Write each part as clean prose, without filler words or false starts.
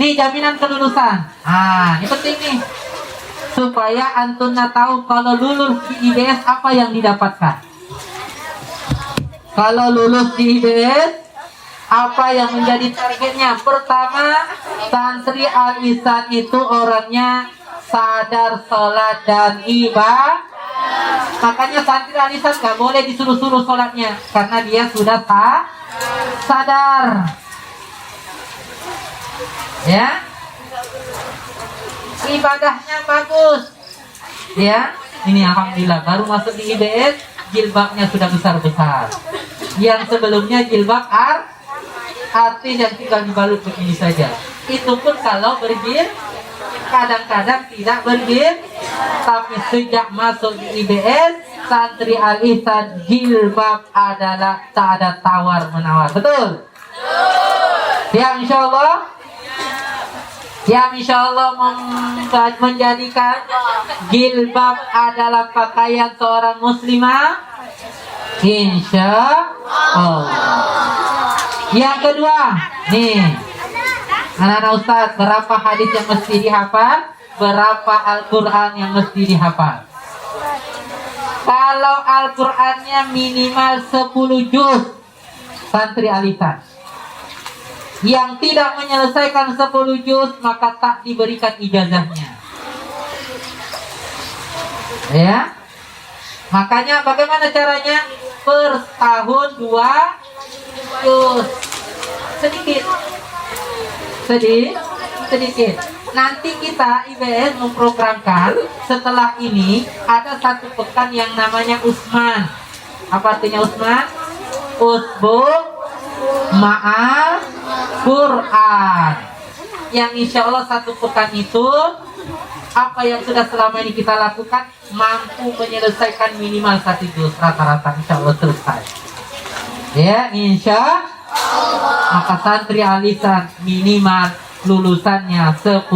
Nih jaminan kelulusan. Ini penting nih. Supaya antunna tahu kalau lulus di IBS apa yang didapatkan. Kalau lulus di IBS, apa yang menjadi targetnya? Pertama, santri Al-Ihsan itu orangnya sadar sholat dan ibadah. Makanya santri Al-Ihsan gak boleh disuruh-suruh sholatnya, karena dia sudah sadar. Ya, ibadahnya bagus. Ya, ini alhamdulillah baru masuk di IBS, jilbabnya sudah besar-besar. Yang sebelumnya jilbab artis yang tinggal dibalut begini saja. Itu pun kalau berjil, kadang-kadang tidak berjil. Tapi sejak masuk di IBS, santri Al-Ihsan jilbab adalah tak ada tawar-menawar. Betul? Ya, insya Allah. Yang insya Allah menjadikan jilbab adalah pakaian seorang muslimah, insya Allah. Yang kedua, nih anak-anak Ustaz, berapa hadis yang mesti dihafal, berapa Al-Quran yang mesti dihafal? Kalau Al-Qurannya minimal 10 juz, santri Al-Ihsan. Yang tidak menyelesaikan 10 juz maka tak diberikan ijazahnya. Ya, makanya bagaimana caranya? Per tahun 2 juz, sedikit. Nanti kita IBS memprogramkan setelah ini ada satu pekan yang namanya Usman. Apa artinya Usman? Usbuk Ma'al Quran. Yang insya Allah satu pekan itu apa yang sudah selama ini kita lakukan mampu menyelesaikan minimal 1 juz, rata-rata insya Allah selesai. Ya, insya Allah. Maka santri Al-Ihsan minimal lulusannya 10,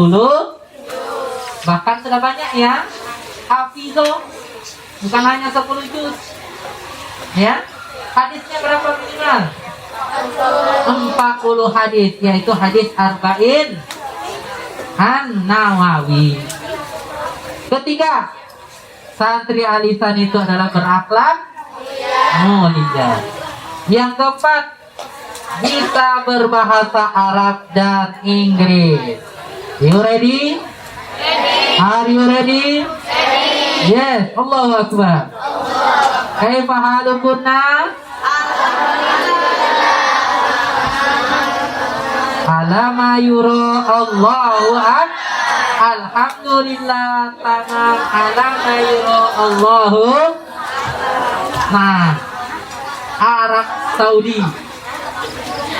bahkan sudah banyak ya hafizo, bukan hanya 10 juz. Ya, hadisnya berapa minimal? 40 hadis, yaitu hadis Arba'in An-Nawawi. Ketiga, santri Al-Ihsan itu adalah berakhlak mulia. Yang keempat, bisa berbahasa Arab dan Inggris. You ready? Are you ready? Yes, Allahu Akbar. Kaifa halukunna? Alama yuro Allahu Akbar. Alhamdulillah, tamam. Alama yuro Allahu. Nah, Arab Saudi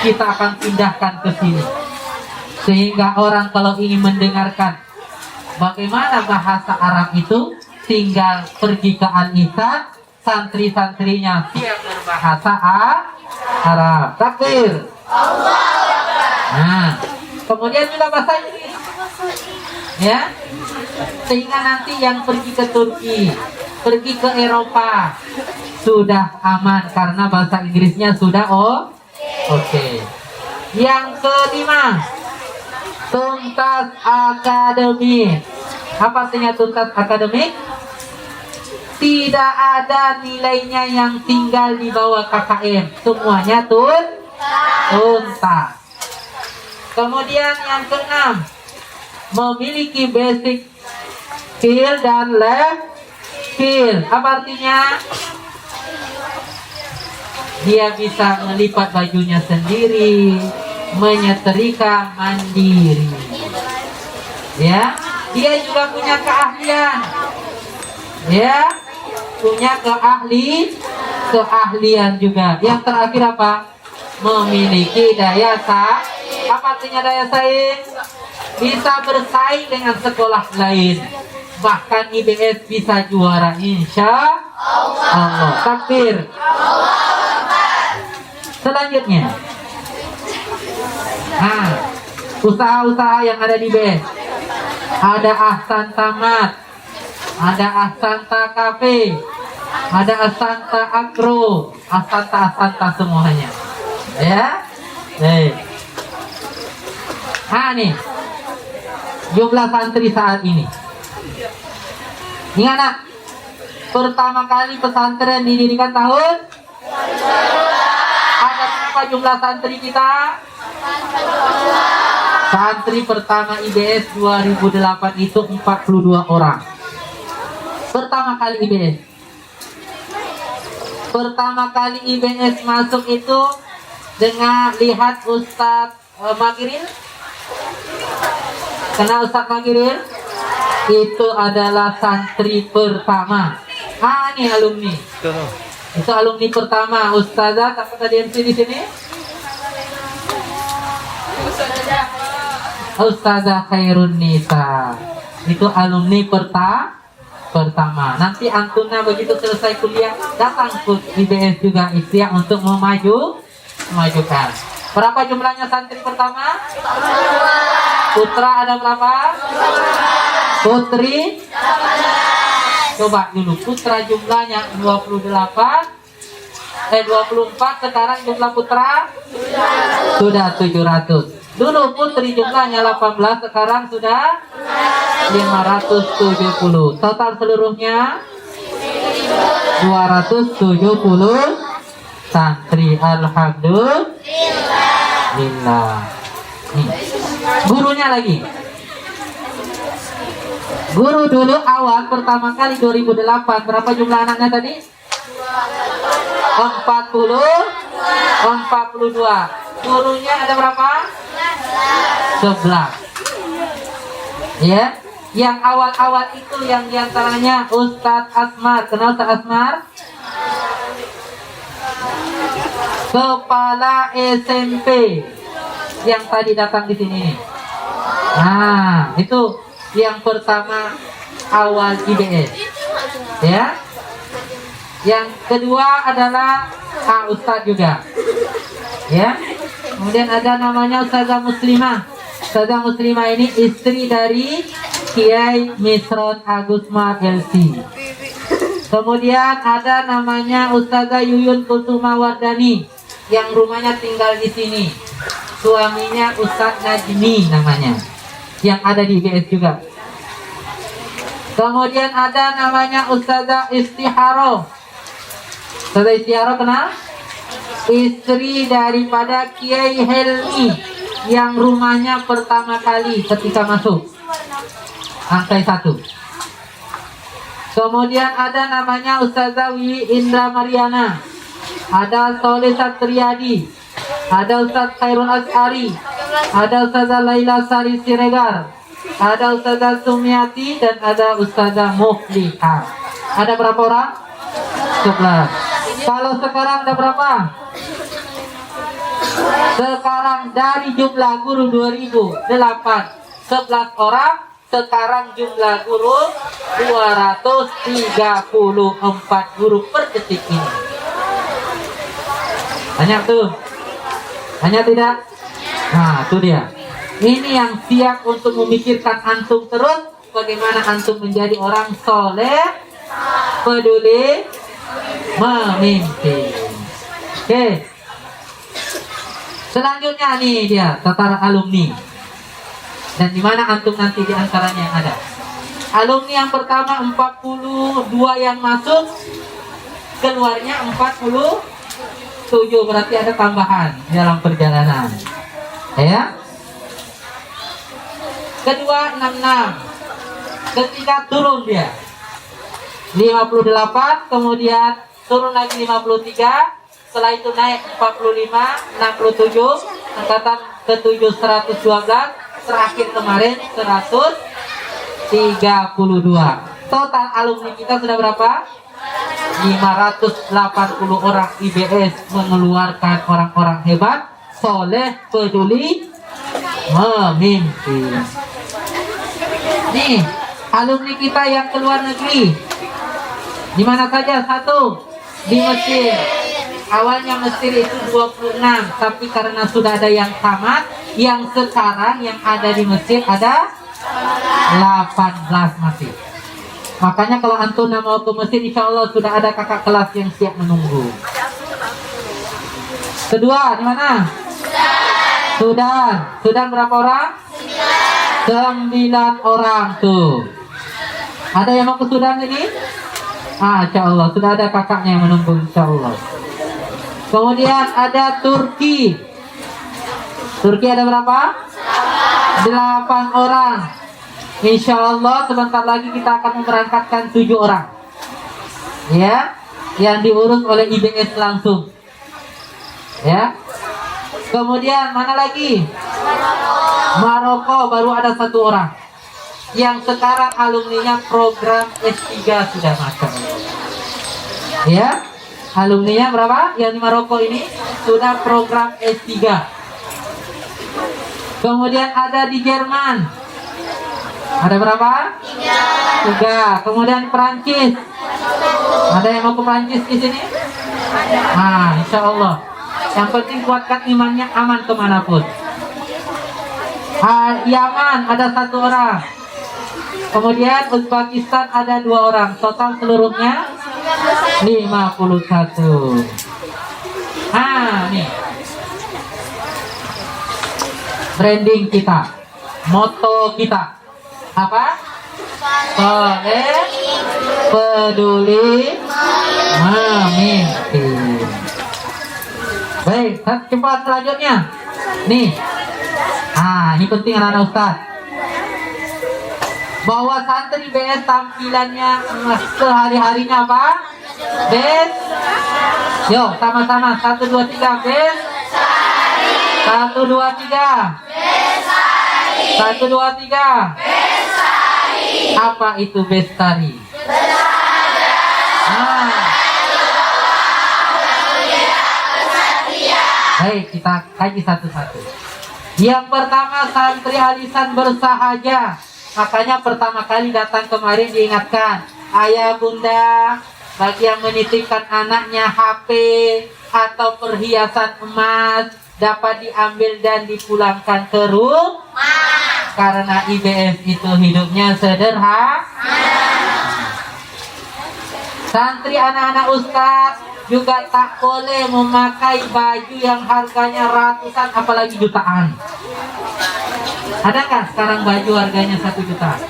kita akan pindahkan ke sini, sehingga orang kalau ingin mendengarkan bagaimana bahasa Arab itu tinggal pergi ke Al-Ihsan, santri-santrinya siap berbahasa Arab. Takbir. Nah, kemudian juga bahasa Inggris, ya, sehingga nanti yang pergi ke Turki, pergi ke Eropa sudah aman karena bahasa Inggrisnya sudah oke. Yang kelima, tuntas akademik. Apa artinya tuntas akademik? Tidak ada nilainya yang tinggal di bawah KKM, semuanya tuntas. Kemudian yang keenam, memiliki basic skill dan life skill. Apa artinya? Dia bisa melipat bajunya sendiri, menyetrika mandiri. Ya, dia juga punya keahlian. Ya, punya keahlian juga. Yang terakhir apa? Memiliki daya saing. Apa artinya daya saing? Bisa bersaing dengan sekolah lain. Bahkan IBS bisa juara, insya Allah. Takbir. Selanjutnya, nah, usaha-usaha yang ada di IBS. Ada Ahsan Tamat, ada Ahsanta Cafe, ada Ahsanta Agro, Ahsanta semuanya. Ya, nih. Nah nih, jumlah santri saat ini? Ingat nak, pertama kali pesantren didirikan tahun? Ada berapa jumlah santri kita? Santri pertama IBS 2008 itu 42 orang. Pertama kali IBS. Pertama kali IBS masuk itu dengan lihat Ustadz Magiril. Kenal Ustadz Magiril? Itu adalah santri pertama. Ini alumni. Itu alumni pertama. Ustazah, apa tadi MC di sini? Ustazah Khairun Nisa. Itu alumni pertama. Nanti antuna begitu selesai kuliah datang ke IBS juga ikhtiar untuk memajukan. Berapa jumlahnya santri pertama? Putra ada berapa? Putri? Coba dulu, putra jumlahnya 24, sekarang jumlah putra sudah 700. Dulu putri jumlahnya 18, sekarang sudah 570. Total seluruhnya 270 santri. Alhamdulillah. Nih, gurunya lagi. Guru dulu awal pertama kali 2008 berapa jumlah anaknya tadi? 42. Gurunya ada berapa? 11. Ya, yang awal-awal itu yang diantaranya Ustadz Asmar. Kenal Ustadz Asmar? Kepala SMP yang tadi datang di sini. Nah, itu yang pertama awal IBS. Ya. Yang kedua adalah Ustadz juga. Ya. Kemudian ada namanya Ustazah Muslimah. Ustazah Muslimah ini istri dari Kiai Misron Agusmar LC. Kemudian ada namanya Ustazah Yuyun Kusuma Wardani yang rumahnya tinggal di sini. Suaminya Ustadz Najmi namanya, yang ada di IBS juga. Kemudian ada namanya Ustazah Istiharo. Ustazah Istiharo kenal? Istri daripada Kiai Helmi yang rumahnya pertama kali ketika masuk lantai 1. Kemudian ada namanya Ustazah Wiwi Indra Mariana, ada Soleh Satriadi, ada Ustaz Khairul As'ari, ada Ustazah Laila Sari Siregar, ada Ustazah Sumiati, dan ada Ustazah Muflihah. Ada berapa orang? 11. Kalau sekarang ada berapa? Sekarang dari jumlah guru 2008 11 orang, sekarang jumlah guru 234 guru per detik ini. Banyak tuh? Banyak tidak? Nah, itu dia. Ini yang siap untuk memikirkan antum terus bagaimana antum menjadi orang soleh, peduli, memimpin. Oke. Selanjutnya nih dia tataran alumni. Dan di mana antum nanti di antaranya yang ada. Alumni yang pertama 42 yang masuk, keluarnya 47, berarti ada tambahan dalam perjalanan. Ya. Kedua 66. Ketiga turun dia 58, kemudian turun lagi 53. Setelah itu naik 45, 67, angkatan ke-7 112, terakhir kemarin 132. Total alumni kita sudah berapa? 580 orang IBS, mengeluarkan orang-orang hebat, soleh, peduli, memimpin. Nih, alumni kita yang keluar negeri. Di mana saja? 1 di Mesir. Awalnya Mesir itu 26, tapi karena sudah ada yang tamat, yang sekarang yang ada di Mesir ada 18 masih. Makanya kalau antum mau ke Mesir, insya Allah sudah ada kakak kelas yang siap menunggu. Kedua, di mana? Sudan. Sudan berapa orang? 9 orang tuh. Ada yang mau ke Sudan ini? Insya Allah sudah ada kakaknya yang menunggu, insya Allah. Kemudian ada Turki. Turki ada berapa? 8 orang. Insya Allah sebentar lagi kita akan memberangkatkan 7 orang, ya, yang diurus oleh IBS langsung, ya. Kemudian mana lagi? Maroko baru ada 1 orang, yang sekarang alumninya program S3 sudah masuk, ya. Alumninya berapa? Yang di Maroko ini sudah program S3. Kemudian ada di Jerman. Ada berapa? 3. Kemudian Perancis. Ada yang mau ke Perancis di sini? Insya Allah. Yang penting kuatkan imannya, aman kemanapun. Yaman ada 1 orang. Kemudian Uzbekistan ada 2 orang. Total seluruhnya 51. Nih branding kita, moto kita apa? Soleh, peduli, memimpin. Baik, cepat selanjutnya. Nih, ini penting anak-anak Ustaz. Bahwa santri BS tampilannya sehari-harinya apa? BS. Yuk, sama-sama. 1, 2, 3. BS. 1, 2, 3. 1, 2, 3. Apa itu bestari? Baik, kita kaji satu-satu. Yang pertama, santri alisan bersahaja. Makanya pertama kali datang kemarin diingatkan, ayah bunda, bagi yang menitipkan anaknya HP atau perhiasan emas dapat diambil dan dipulangkan ke rumah. Karena IBS itu hidupnya sederhana. Santri anak-anak Ustadz juga tak boleh memakai baju yang harganya ratusan apalagi jutaan. Adakah sekarang baju harganya 1 juta?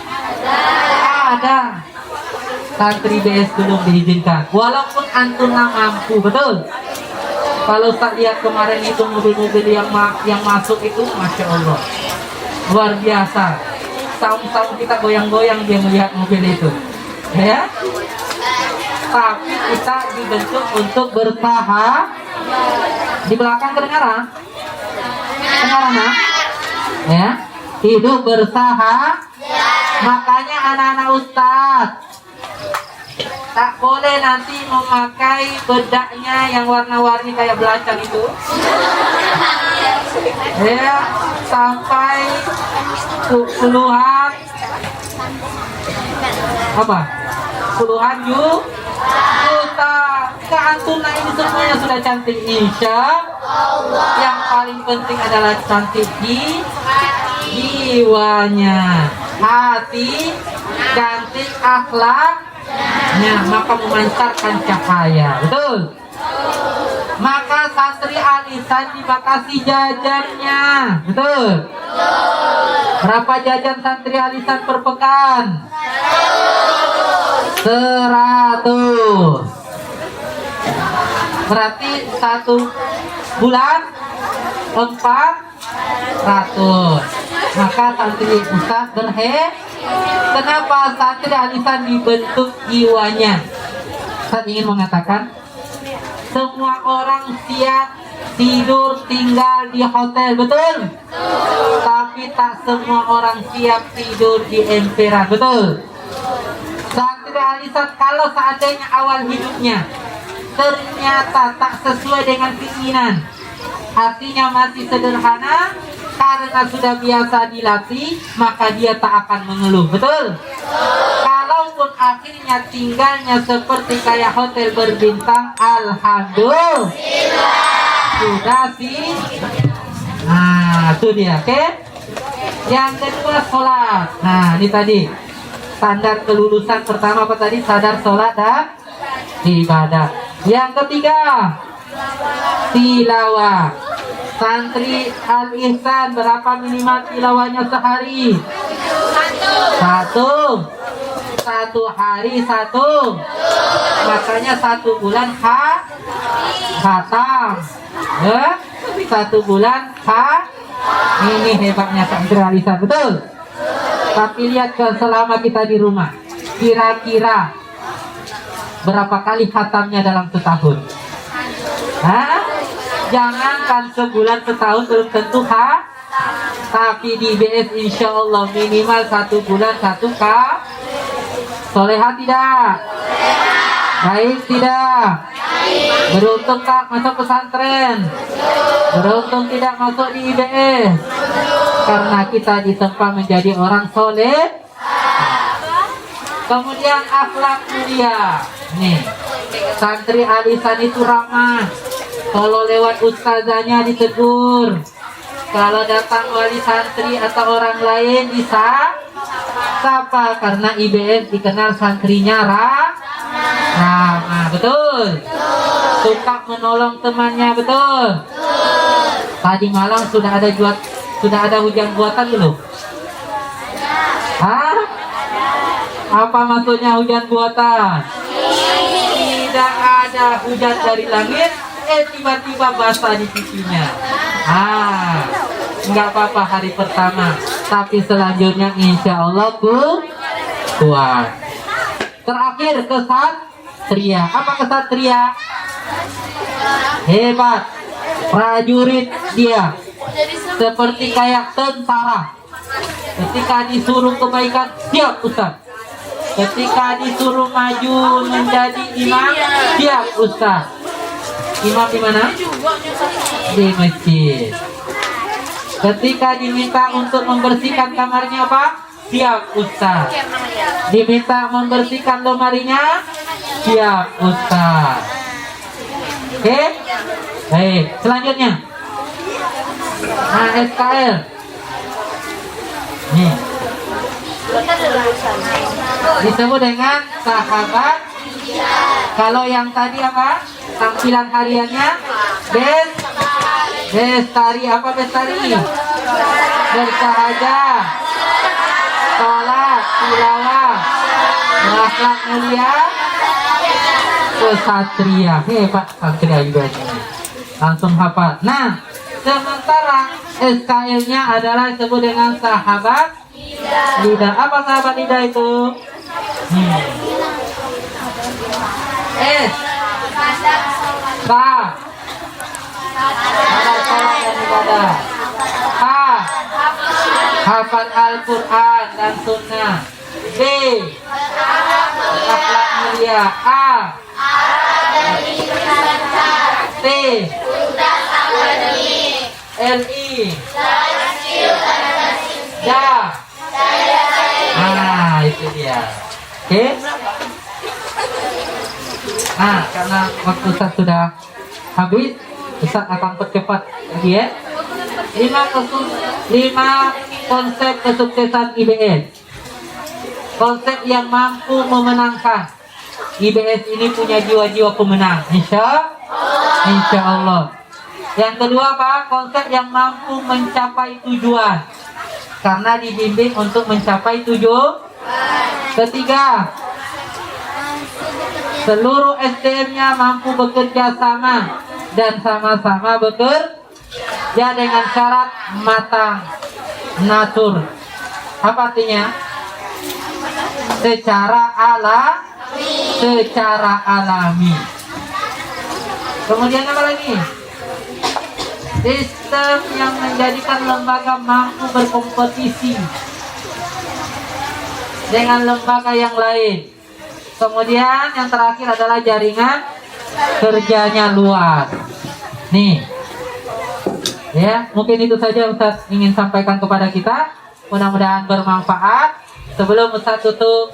Ada. Santri BS belum diizinkan. Walaupun antum mampu, betul. Kalau Ustaz lihat kemarin itu mobil-mobil yang masuk itu, Masya Allah, luar biasa. Saung-saung kita goyang-goyang dia melihat mobil itu, ya. Tapi kita dibentuk untuk bertahan. Di belakang kedengaran? Kedengaran, ya? Hidup bersahaja. Makanya anak-anak Ustaz tak boleh nanti memakai bedaknya yang warna-warni kayak belacan itu, ya, sampai puluhan puluhan juta. Keantuna ini semuanya sudah cantik, insya Allah. Yang paling penting adalah cantik di jiwanya, hati, cantik akhlaknya, maka memancarkan cahaya, betul. Maka santri alisan dibatasi jajannya, betul. Berapa jajan santri alisan per pekan? 100. Berarti 1 bulan 400. Maka santri Ustaz kenapa santri alisan dibentuk jiwanya? Saya ingin mengatakan, semua orang siap tidur tinggal di hotel, betul? Tapi tak semua orang siap tidur di emperan, betul? Santri alisan kalau seandainya awal hidupnya ternyata tak sesuai dengan keinginan, hatinya masih sederhana, karena sudah biasa dilatih, maka dia tak akan mengeluh, betul? Kalaupun akhirnya tinggalnya seperti kayak hotel berbintang, alhamdulillah sudah sih. Itu dia, oke? Yang kedua, sholat. Ini tadi standar kelulusan pertama apa tadi? Sadar sholat dan ibadah. Yang ketiga, tilawah. Santri Al-Ihsan berapa minimal tilawahnya sehari? Satu. Satu hari satu. Makanya 1 bulan khatam. Ya? 1 bulan ini hebatnya santri Alisa, betul. Tapi lihat selama kita di rumah, kira-kira berapa kali khatamnya dalam setahun? Hah? Jangankan sebulan, setahun belum tentu tapi di BS insya Allah minimal 1 bulan 1 Soleha tidak? Baik tidak? Beruntung tak masuk pesantren? Beruntung tidak masuk di IBS? Karena kita ditempa menjadi orang soleh. Kemudian akhlak mulia. Nih, santri Alisan itu ramah. Kalau lewat ustazahnya ditegur. Kalau datang wali santri atau orang lain bisa sapa, karena IBS dikenal santrinya ramah, betul. Suka menolong temannya, betul. Tadi malam sudah ada hujan buatan belum? Hah? Apa maksudnya hujan buatan? Tidak ada hujan dari langit, tiba-tiba basah di pipinya. Nggak apa-apa hari pertama, tapi selanjutnya insya Allah kuat. Terakhir kesatria. Apa kesatria? Hebat, prajurit dia, seperti kayak tentara. Ketika disuruh kebaikan siap Ustaz. Ketika disuruh maju menjadi imam siap Ustaz. Imam di mana? Di masjid. Ketika diminta untuk membersihkan kamarnya apa? Siap Ustaz. Diminta membersihkan lemarinya? Siap Ustaz. Oke? Baik, selanjutnya. Nah, SKL. Nih. Disebut dengan sahabat. Kalau yang tadi apa? Tampilan hariannya bestari. Apa bestari? Bersahaja, sholat, tilawah, berakhlak mulia, kesatria. Hebat satria juga ini. Langsung hafal. Nah, sementara SKL-nya adalah disebut dengan sahabat lidah. Apa sahabat lidah itu? S Salat dan ibadah. Hafal Al-Quran dan Sunnah. B akhlak mulia. T LI itu dia. Oke. Karena waktu Ustaz sudah habis, Ustaz akan percepat lagi ya. 5 konsep kesuksesan IBS. Konsep yang mampu memenangkan. IBS ini punya jiwa-jiwa pemenang, insya Allah. Yang kedua apa? Konsep yang mampu mencapai tujuan, karena dibimbing untuk mencapai tujuan. Ketiga, seluruh SDM-nya mampu bekerja sama dan sama-sama bekerja dengan syarat matang, natur. Apa artinya? Secara alami. Kemudian apa lagi? Sistem yang menjadikan lembaga mampu berkompetisi dengan lembaga yang lain. Kemudian yang terakhir adalah jaringan kerjanya luas. Nih, ya mungkin itu saja Ustaz ingin sampaikan kepada kita. Mudah-mudahan bermanfaat. Sebelum Ustaz tutup,